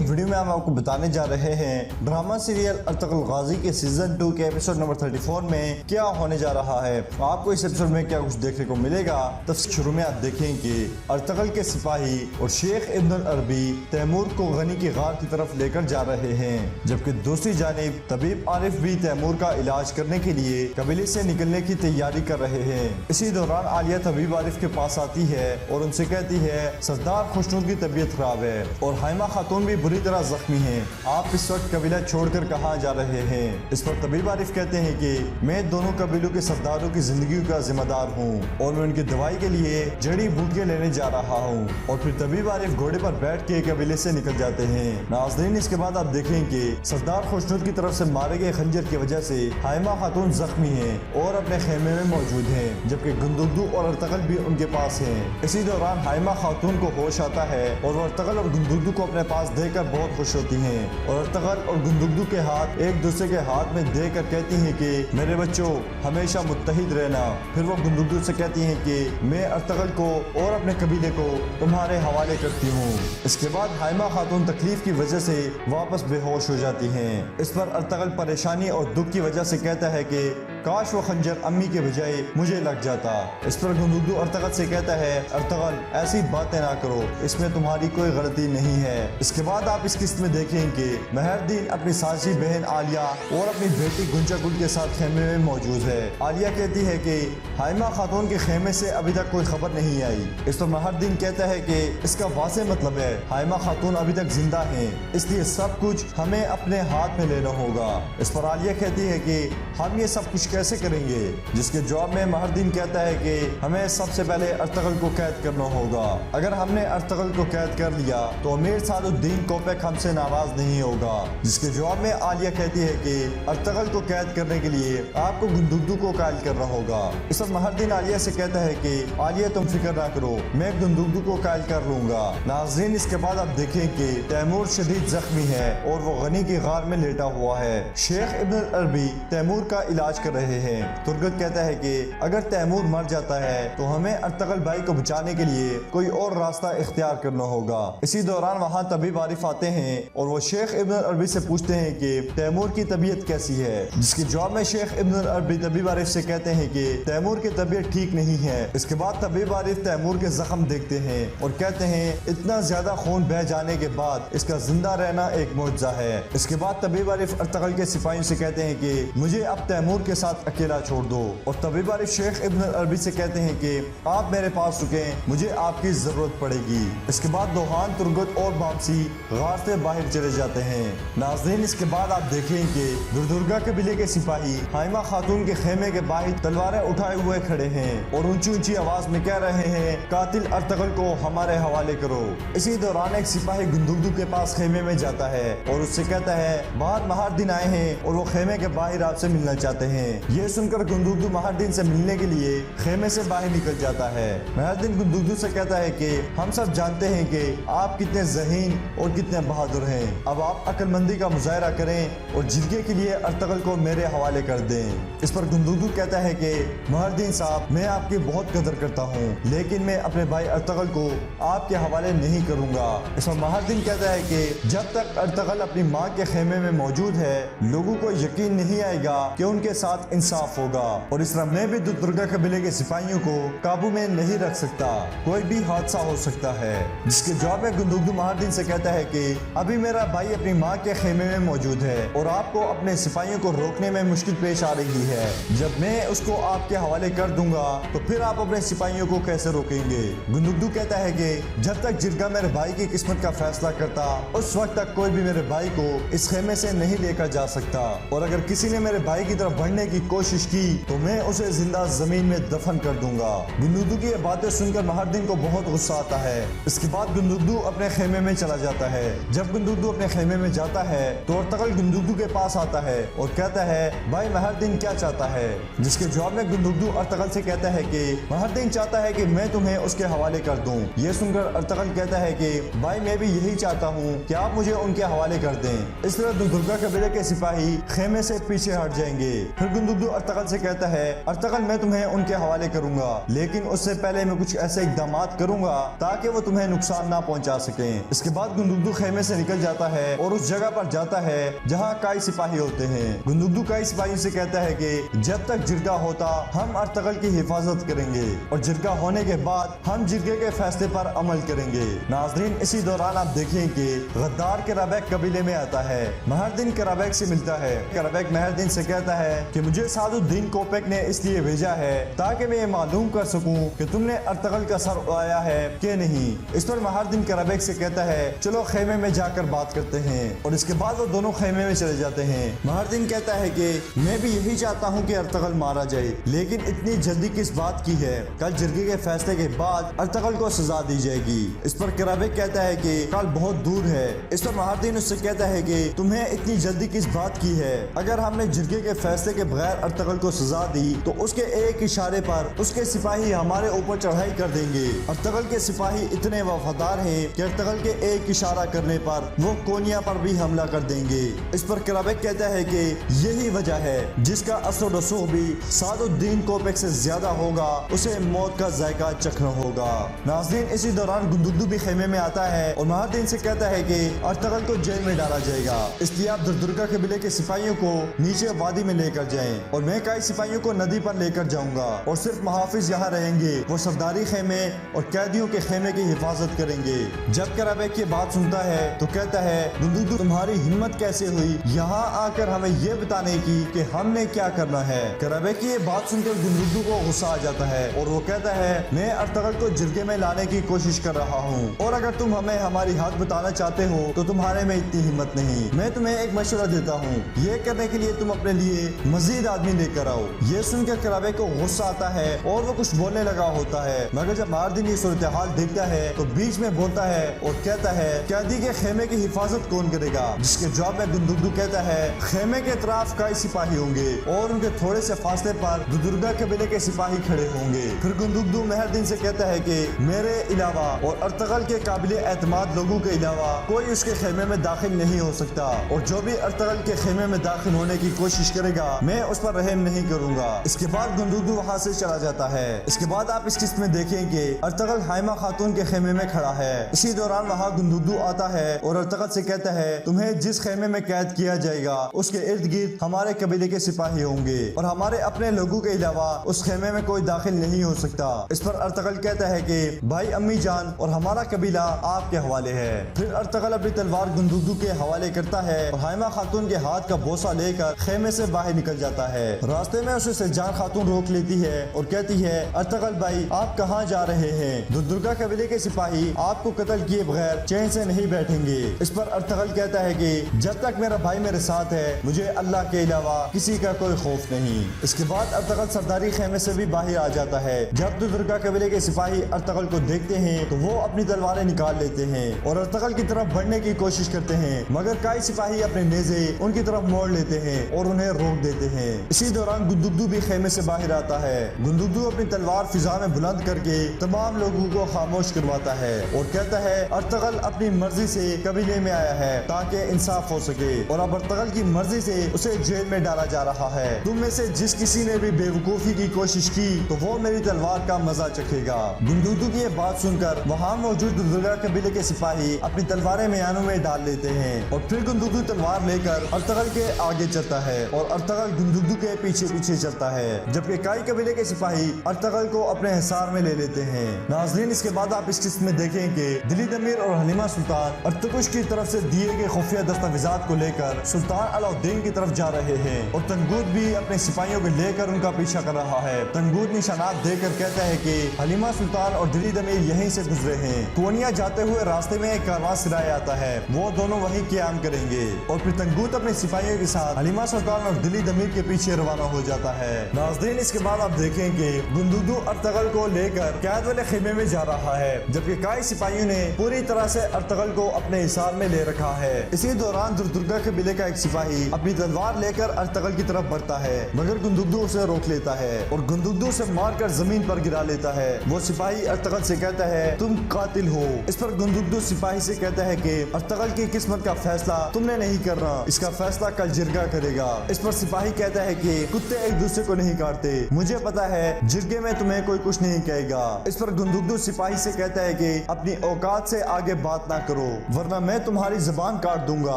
Video में हम आपको बताने जा रहे हैं ड्रामा सीरियल अर्तुगरुल गाजी के सीजन 2 के एपिसोड नंबर 34 में क्या होने जा रहा है। आपको इस एपिसोड में क्या कुछ देखने को मिलेगा। तब शुरू में आप देखें कि अर्तुगरुल के सिपाही और शेख इब्न अरबी तैमूर को गनी की गार की तरफ लेकर जा रहे हैं, जबकि दूसरी जानिब तबीब आरिफ भी तैमूर का इलाज करने के लिए कबीले से निकलने की तैयारी कर रहे हैं। इसी दौरान आलिया तबीब आरिफ के पास आती है और उनसे कहती है सरदार खुशनूर की तबीयत खराब है और हाइमा खातून भी बुरी तरह जख्मी हैं। आप इस वक्त कबीला छोड़कर कहाँ जा रहे हैं। इस पर तबीब आरिफ कहते हैं कि मैं दोनों कबीलों के सरदारों की जिंदगी का जिम्मेदार हूँ और मैं उनकी दवाई के लिए जड़ी बूटियां लेने जा रहा हूँ। और फिर तबीब आरिफ घोड़े पर बैठ के कबीले से निकल जाते हैं। नाज़रीन, इसके बाद आप देखें कि सरदार खुशनूर की तरफ से मारे गए खंजर की वजह से हाइमा खातून जख्मी है और अपने खेमे में मौजूद है, जबकि गुंदुगदू और अर्तुगरुल भी उनके पास है। इसी दौरान हाइमा खातून को होश आता है और वो अर्तुगरुल और गुंदुगदू को अपने पास देखकर बहुत खुश होती हैं और अर्तुगरुल और गुंदुगदू के हाथ एक दूसरे के हाथ में देकर कहती हैं कि मेरे बच्चों हमेशा मुत्तहिद रहना। फिर वो गुंदुगदू से कहती हैं कि मैं अर्तुगरुल को और अपने कबीले को तुम्हारे हवाले करती हूँ। इसके बाद हाइमा खातून तकलीफ की वजह से वापस बेहोश हो जाती हैं। इस पर अर्तुगरुल परेशानी और दुख की वजह से कहता है कि काश वो खंजर अम्मी के बजाय मुझे लग जाता। इस पर गुंदुगदू अर्तुगरुल से कहता है अर्तुगरुल ऐसी बातें ना करो, इसमें तुम्हारी कोई गलती नहीं है। इसके बाद आप इस किस्त में देखें कि मेहरदीन अपनी सासी बहन आलिया और अपनी बेटी गुंजागुल के साथ खेमे में मौजूद है। आलिया कहती है कि हाइमा खातून के खेमे से अभी तक कोई खबर नहीं आई। इस पर मेहरदीन कहता है कि इसका वाज़ेह मतलब है हाइमा खातून अभी तक जिंदा हैं, इसलिए सब कुछ हमें अपने हाथ में लेना होगा। इस पर आलिया कहती है कि हम ये सब कुछ कैसे करेंगे, जिसके जवाब में मेहरदीन कहता है कि हमें सबसे पहले अर्तुगरुल को कैद करना होगा। अगर हमने अर्तुगरुल को कैद कर लिया तो अमीर सादुद्दीन कोपेक हमसे नाराज नहीं होगा। जिसके जवाब में आलिया कहती है कि अर्तुगरुल को कैद करने के लिए आपको गुंदुगदू को कायल करना होगा। इस पर मेहरदीन आलिया से कहता है कि आलिया तुम फिक्र ना करो, मैं गुंदुगदू को कायल कर लूंगा। नाज़रीन, इसके बाद आप देखें कि तैमूर शदीद जख्मी है और वो गनी की गार में लेटा हुआ है। शेख इब्न अरबी तैमूर का इलाज कर रहे हैं। तुर्गत कहता है कि अगर तैमूर मर जाता है तो हमें अर्तुगरुल भाई को बचाने के लिए कोई और रास्ता इख्तियार करना होगा। इसी दौरान वहाँ तबीब आरिफ आते हैं और वो शेख इब्न अरबी से पूछते हैं कि तैमूर की तबीयत कैसी है। जिसके जवाब में शेख इब्न अरबी तबीब आरिफ से कहते हैं कि तैमूर की तबीयत ठीक नहीं है। इसके बाद तबीब आरिफ तैमूर के जख्म देखते हैं और कहते हैं इतना ज्यादा खून बह जाने के बाद इसका जिंदा रहना एक मौजज़ा है। इसके बाद तबीब आरिफ अर्तुगरुल के सिपाहियों से कहते हैं कि मुझे अब तैमूर के साथ अकेला छोड़ दो। और तबीब आरिफ शेख इब्न अरबी से कहते हैं कि आप मेरे पास रुकें, मुझे आपकी जरूरत पड़ेगी। इसके बाद दोहान, तुर्गत और बामसी गार से बाहर चले जाते हैं। नाज़रीन, इसके बाद आप देखें कि दुर्दुर्गा कबीले के सिपाही हाइमा खातून के खेमे के बाहर तलवारें उठाए हुए खड़े हैं और ऊंची ऊंची आवाज में कह रहे हैं कातिल अर्तुगरुल को हमारे हवाले करो। इसी दौरान एक सिपाही गुंदुगदू के पास खेमे में जाता है और उससे कहता है बाहर मेहरदीन आए हैं और वो खेमे के बाहर आपसे मिलना चाहते हैं। ये सुनकर गुंदुगदू मेहरदीन से मिलने के लिए खेमे से बाहर निकल जाता है। मेहरदीन गुंदुगदू से कहता है कि हम सब जानते हैं कि आप कितने ज़हीन और कितने बहादुर हैं। अब आप अक्लमंदी का मुजाहरा करें और जिरगे के लिए अर्तुगरुल को मेरे हवाले कर दें। इस पर गुंदुगदू कहता है कि मेहरदीन साहब, मैं आपकी बहुत कदर करता हूँ, लेकिन मैं अपने भाई अर्तुगरुल को आपके हवाले नहीं करूँगा। इस पर मेहरदीन कहता है कि जब तक अर्तुगरुल अपनी माँ के खेमे में मौजूद है लोगों को यकीन नहीं आएगा कि उनके साथ इंसाफ होगा और इस तरह मैं भी दुर्गा कबीले के सिपाहियों को काबू में नहीं रख सकता, कोई भी हादसा हो सकता है। जिसके जवाब में गुंदुगदू मेहरदीन से कहता है कि अभी मेरा भाई अपनी माँ के खेमे में मौजूद है और आपको अपने सिपाहियों को रोकने में मुश्किल पेश आ रही है। जब मैं उसको आपके हवाले कर दूंगा तो फिर आप अपने सिपाहियों को कैसे रोकेंगे। गुंदुगदू कहता है कि जब तक जिरगा मेरे भाई की किस्मत का फैसला करता उस वक्त तक कोई भी मेरे भाई को इस खेमे से नहीं लेकर जा सकता और अगर किसी ने मेरे भाई की तरफ बढ़ने की कोशिश की तो मैं उसे जिंदा जमीन में दफन कर दूंगा। गुंदुगदू की ये बातें सुनकर मेहरदीन को बहुत गुस्सा आता है। इसके बाद गुंदुगदू अपने खेमे में चला जाता है। जब गुंदुगदू अपने खेमे में जाता है तो अर्तुगरुल गुंदुगदू के पास आता है और कहता है भाई मेहरदीन क्या चाहता है। जिसके जवाब में गुंदुगदू अर्तुगरुल से कहता है कि मेहरदीन चाहता है कि मैं तुम्हें उसके हवाले कर दूं। ये सुनकर अर्तुगरुल कहता है कि भाई मैं भी यही चाहता हूँ कि आप मुझे उनके हवाले कर दें। इस तरह दुर्गा कबीले के सिपाही खेमे से पीछे हट जाएंगे। फिर گندگدو ارطغرل سے کہتا ہے ارطغرل میں تمہیں ان کے حوالے کروں گا، لیکن اس سے پہلے میں کچھ ایسے اقدامات کروں گا تاکہ وہ تمہیں نقصان نہ پہنچا سکیں۔ اس کے بعد گندگدو خیمے سے نکل جاتا ہے اور اس جگہ پر جاتا ہے جہاں کئی سپاہی ہوتے ہیں۔ گندگدو کئی سپاہیوں سے کہتا ہے کہ جب تک جرگہ ہوتا ہم ارطغرل کی حفاظت کریں گے اور جرگہ ہونے کے بعد ہم جرگے کے فیصلے پر عمل کریں گے۔ ناظرین اسی دوران آپ دیکھیں کہ غدار کرابیک قبیلے میں آتا ہے، مہردین کرابیک سے ملتا ہے۔ کرابیک مہردین سے کہتا ہے کہ مجھے سعد الدین کوپیک نے اس لیے بھیجا ہے تاکہ میں یہ معلوم کر سکوں کہ تم نے ارطغرل کا سر اڑایا ہے کہ نہیں۔ اس پر مہردین کرابیک سے کہتا ہے چلو خیمے میں جا کر بات کرتے ہیں، اور اس کے بعد وہ دونوں خیمے میں چلے جاتے ہیں۔ مہردین کہتا ہے کہ میں بھی یہی چاہتا ہوں کہ ارطغرل مارا جائے، لیکن اتنی جلدی کس بات کی ہے؟ کل جرگے کے فیصلے کے بعد ارطغرل کو سزا دی جائے گی۔ اس پر کرابیک کہتا ہے کہ کل بہت دور ہے۔ اس پر مہردین اس سے کہتا ہے کہ تمہیں اتنی جلدی کس بات کی ہے؟ اگر ہم نے جرگے کے فیصلے کے بغیر ارطغرل کو سزا دی تو اس کے ایک اشارے پر اس کے سپاہی ہمارے اوپر چڑھائی کر دیں گے۔ ارطغرل کے سپاہی اتنے وفادار ہیں کہ ارطغرل کے ایک اشارہ کرنے پر وہ کونیا پر بھی حملہ کر دیں گے۔ اس پر کرابیک کہتا ہے کہ یہی وجہ ہے جس کا اثر و رسوخ بھی سعد الدین کوپیک سے زیادہ ہوگا، اسے موت کا ذائقہ چکھنا ہوگا۔ ناظرین اسی دوران گندگدو بھی خیمے میں آتا ہے اور مہردین سے کہتا ہے کہ ارطغرل کو جیل میں ڈالا جائے گا، اس لیے آپ دردرگا قبیلے کے سپاہیوں کو نیچے وادی میں لے کر جائیں اور میں کئی سپاہیوں کو ندی پر لے کر جاؤں گا اور صرف محافظ یہاں رہیں گے، وہ سرداری خیمے اور قیدیوں کے خیمے کی حفاظت کریں گے۔ جب کرابیک یہ بات سنتا ہے تو کہتا ہے گندگدو تمہاری ہمت کیسے ہوئی یہاں آ کر ہمیں یہ بتانے کی کہ ہم نے کیا کرنا ہے؟ کرابیک کی یہ بات سن کر گندگدو کو غصہ آ جاتا ہے اور وہ کہتا ہے میں ارطغرل کو جرگے میں لانے کی کوشش کر رہا ہوں، اور اگر تم ہمیں ہماری حق بتانا چاہتے ہو تو تمہارے میں اتنی ہمت نہیں۔ میں تمہیں ایک مشورہ دیتا ہوں، یہ کرنے کے لیے تم اپنے لیے مزید آدمی لے کر آؤ۔ یہ سن کر کرابیک کو غصہ آتا ہے اور وہ کچھ بولنے لگا ہوتا ہے، مگر جب مہردین یہ صورتحال دیکھتا ہے تو بیچ میں بولتا ہے اور کہتا ہے قیدی کے خیمے کی حفاظت کون کرے گا؟ جس کے جواب میں گندگدو کہتا ہے خیمے کے اطراف کئی سپاہی ہوں گے اور ان کے تھوڑے سے فاصلے پر دردرگا قبیلے کے سپاہی کھڑے ہوں گے۔ پھر گندگدو مہردین سے کہتا ہے کہ میرے علاوہ اور ارطغرل کے قابل اعتماد لوگوں کے علاوہ کوئی اس کے خیمے میں داخل نہیں ہو سکتا، اور جو بھی ارطغرل کے خیمے میں داخل ہونے کی کوشش کرے گا میں اس پر رحم نہیں کروں گا۔ اس کے بعد گندگدو وہاں سے چلا جاتا ہے۔ اس کے بعد آپ اس قسط میں دیکھیں کہ ارطغرل حائمہ خاتون کے خیمے میں کھڑا ہے۔ اسی دوران وہاں گندگدو آتا ہے اور ارطغرل سے کہتا ہے تمہیں جس خیمے میں قید کیا جائے گا اس کے ارد گرد ہمارے قبیلے کے سپاہی ہوں گے اور ہمارے اپنے لوگوں کے علاوہ اس خیمے میں کوئی داخل نہیں ہو سکتا۔ اس پر ارطغرل کہتا ہے کہ بھائی امی جان اور ہمارا قبیلہ آپ کے حوالے ہے۔ پھر ارطغرل اپنی تلوار گندگدو کے حوالے کرتا ہے اور حائمہ خاتون کے ہاتھ کا بوسہ لے کر خیمے سے باہر نکل جاتا ہے۔ راستے میں اسے سجان خاتون روک لیتی ہے اور کہتی ہے ارطغرل بھائی آپ کہاں جا رہے ہیں؟ دردرگا قبیلے کے سپاہی آپ کو قتل کیے بغیر چین سے نہیں بیٹھیں گے۔ اس پر ارطغرل کہتا ہے کہ جب تک میرا بھائی میرے ساتھ ہے مجھے اللہ کے علاوہ کسی کا کوئی خوف نہیں۔ اس کے بعد ارطغرل سرداری خیمے سے بھی باہر آ جاتا ہے۔ جب دردرگا قبیلے کے سپاہی ارطغرل کو دیکھتے ہیں تو وہ اپنی تلواریں نکال لیتے ہیں اور ارطغرل کی طرف بڑھنے کی کوشش کرتے ہیں، مگر کئی سپاہی اپنے نیزے ان کی طرف موڑ لیتے ہیں اور انہیں روک دیتے ہیں۔ اسی دوران گندگدو بھی خیمے سے باہر آتا ہے۔ گندگدو اپنی تلوار فضا میں بلند کر کے تمام لوگوں کو خاموش کرواتا ہے اور کہتا ہے ارطغرل اپنی مرضی سے قبیلے میں آیا ہے تاکہ انصاف ہو سکے، اور اب ارطغرل کی مرضی سے اسے جیل میں ڈالا جا رہا ہے۔ تم میں سے جس کسی نے بھی بے وقوفی کی کوشش کی تو وہ میری تلوار کا مزہ چکھے گا۔ گندگدو کی یہ بات سن کر وہاں موجود دردرگا قبیلے کے سپاہی اپنی تلواریں میانوں میں ڈال لیتے ہیں اور پھر گندگدو تلوار لے کر ارطغرل کے آگے چلتا ہے اور ارطغرل گندگدو کے پیچھے پیچھے چلتا ہے، جبکہ کئی قبیلے کے سپاہی ارطغرل کو اپنے حصار میں لے لیتے ہیں۔ ناظرین اس کے بعد آپ اس قسط میں دیکھیں کہ دلید امیر اور حلیمہ سلطان ارتکش کی طرف سے دیے گئے خفیہ دستاویزات کو لے کر سلطان علاؤالدین کی طرف جا رہے ہیں اور تنگود بھی اپنے سپاہیوں کو لے کر ان کا پیچھا کر رہا ہے۔ تنگود نشانات دے کر کہتا ہے کہ حلیمہ سلطان اور دلید امیر یہیں سے گزرے ہیں، کونیا جاتے ہوئے راستے میں ایک کارواں سرائے آتا ہے، وہ دونوں وہیں قیام کریں گے، اور پھر تنگود اپنے سپاہیوں کے ساتھ حلیمہ سلطان اور دلید امیر کے پیچھے روانہ ہو جاتا ہے۔ ناظرین اس کے بعد آپ دیکھیں کہ گندگدو ارطغرل کو لے کر قید والے خیمے میں جا رہا ہے، جبکہ کئی سپاہیوں نے پوری طرح سے ارطغرل کو اپنے حصار میں لے رکھا ہے۔ اسی دوران دردرگا قبیلے کا ایک سپاہی اپنی تلوار لے کر ارطغرل کی طرف بڑھتا ہے، مگر گندگدو اسے روک لیتا ہے اور گندگدو اسے مار کر زمین پر گرا لیتا ہے۔ وہ سپاہی ارطغرل سے کہتا ہے تم قاتل ہو۔ اس پر گندگدو سپاہی سے کہتا ہے کہ ارطغرل کی قسمت کا فیصلہ تم نے نہیں کرنا، اس کا فیصلہ کل جرگہ کرے گا۔ اس پر سپاہی کہتا कहता है कि कुत्ते एक दूसरे को नहीं काटते, मुझे पता है जिरगे में तुम्हें कोई कुछ नहीं कहेगा। इस पर गुंदुगदू सिपाही से कहता है कि अपनी औकात से आगे बात ना करो वरना मैं तुम्हारी जबान काट दूंगा।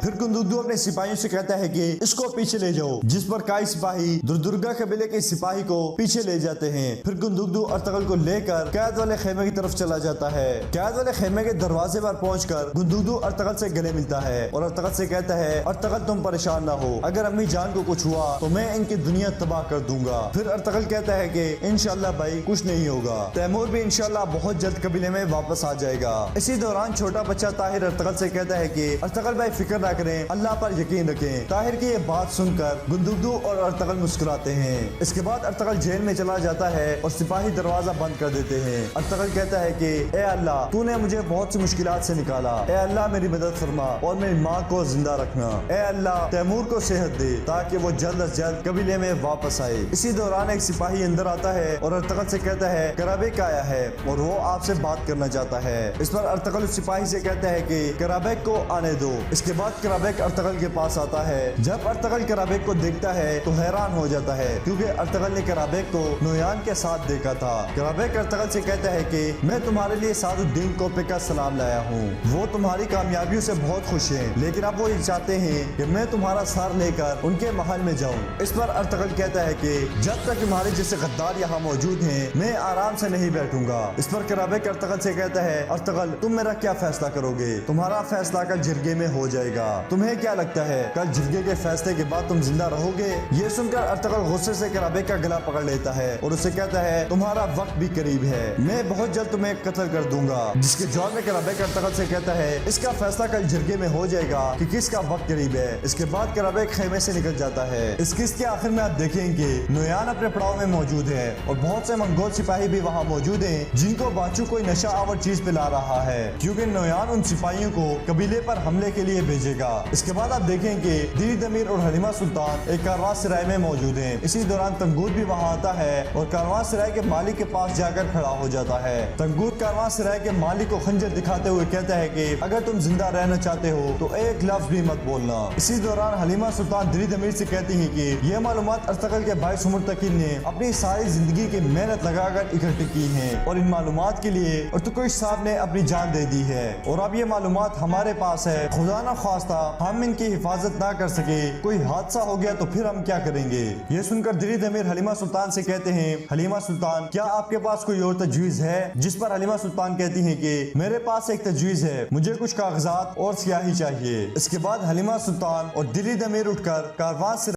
फिर गुंदुगदू अपने सिपाहियों से कहता है कि इसको पीछे ले जाओ, जिस पर काई सिपाही दुर्दुर्गा कबीले के सिपाही को पीछे ले जाते हैं। फिर गुंदुगदू अर्तगल को लेकर कैद वाले खेमे की तरफ चला जाता है। कैद वाले खेमे के दरवाजे पर पहुंचकर गुंदुगदू अर्तगल से गले मिलता है और अर्तगल से कहता है अर्तगल तुम परेशान ना हो, अगर अम्मी जान को कुछ हुआ तो मैं इनकी दुनिया तबाह कर दूंगा। फिर अर्तगल कहता है कि इंशाल्लाह भाई कुछ नहीं होगा, तैमूर भी इंशाल्लाह बहुत जल्द कबीले में वापस आ जाएगा। इसी दौरान छोटा बच्चा ताहिर अर्तगल से कहता है कि अर्तगल भाई फिक्र ना करें, अल्लाह पर यकीन रखें। ताहिर की ये बात सुनकर गुंदुगदू और अर्तगल मुस्कुराते हैं। इसके बाद अर्तगल जेल में चला जाता है और सिपाही दरवाजा बंद कर देते हैं। अर्तगल कहता है कि ए अल्लाह तूने मुझे बहुत सी मुश्किलात से निकाला, ए अल्लाह मेरी मदद फरमा और मेरी माँ को जिंदा रखना। ए अल्लाह तैमूर को सेहत दे ताकि वो जल्द अज जल्द कबीले में वापस आए। इसी दौरान एक सिपाही अंदर आता है और अर्तगल से कहता है कराबेक आया है और वो आपसे बात करना चाहता है। इस पर अर्तगल उस सिपाही से कहता है कि कराबेक को आने दो। इसके बाद कराबेक अर्तगल के पास आता है। जब अर्तगल कराबेक को देखता है तो हैरान हो जाता है क्योंकि अर्तगल ने कराबेक को नोयान के साथ देखा था। कराबेक अर्तगल से कहता है कि मैं तुम्हारे लिए सादुद्दीन कोपे का सलाम लाया हूँ, वो तुम्हारी कामयाबियों से बहुत खुश हैं, लेकिन अब वो ये चाहते हैं कि मैं तुम्हारा सार लेकर उनके महल में जाऊँ। इस पर अर्तगल कहता है कि जब तक तुम्हारे जैसे गद्दार यहाँ मौजूद हैं मैं आराम से नहीं बैठूंगा। इस पर कराबेक अर्तगल से कहता है अर्तगल तुम मेरा क्या फैसला करोगे, तुम्हारा फैसला कल जिरगे में हो जाएगा, तुम्हें क्या लगता है कल जिरगे के फैसले के बाद तुम जिंदा रहोगे। ये सुनकर अर्तगल गुस्से से कराबेक का गला पकड़ लेता है और उससे कहता है तुम्हारा वक्त भी करीब है, मैं बहुत जल्द तुम्हें कत्ल कर दूंगा। जिसके जवाब में कराबेक अर्तगल से कहता है इसका फैसला कल जिरगे में हो जाएगा कि किसका वक्त करीब है। इसके बाद कराबेक खेमे से निकल जाता है। इस किस्त के आखिर में आप देखेंगे नोयान अपने पड़ाव में मौजूद है और बहुत से मंगोल सिपाही भी वहाँ मौजूद हैं जिनको बाचू कोई नशा आवर चीज पिला रहा है क्योंकि नोयान उन सिपाहियों को कबीले पर हमले के लिए भेजेगा। इसके बाद आप देखेंगे दीर दमीर और हलीमा सुल्तान एक कारवां सराय में मौजूद हैं। इसी दौरान तंगूर भी वहाँ आता है और कारवां सराय के मालिक के पास जाकर खड़ा हो जाता है। तंगूर कारवां सराय के मालिक को खंजर दिखाते हुए कहता है कि अगर तुम जिंदा रहना चाहते हो तो एक लफ्ज भी मत बोलना। इसी दौरान हलीमा सुल्तान दिली दमीर से कहती है कि ये मालूमात अर्तगल के भाई सुमर तकील ने अपनी सारी जिंदगी की मेहनत लगाकर इकट्ठी की है और इन मालूमात के लिए अर्तुकोश साहब ने अपनी जान दे दी है और अब ये मालूमात हमारे पास है, खुदा ना खास्ता हम इनकी हिफाजत ना कर सके, कोई हादसा हो गया तो फिर हम क्या करेंगे। ये सुनकर दिली दमीर हलीमा सुल्तान से कहते हैं हलीमा सुल्तान क्या आपके पास कोई और तजवीज है। जिस पर हलीमा सुल्तान कहती है कि मेरे पास एक तजवीज है, मुझे कुछ कागजात और स्याही चाहिए। इसके बाद हलीमा सुल्तान और दिली दमीर उठकर कारवां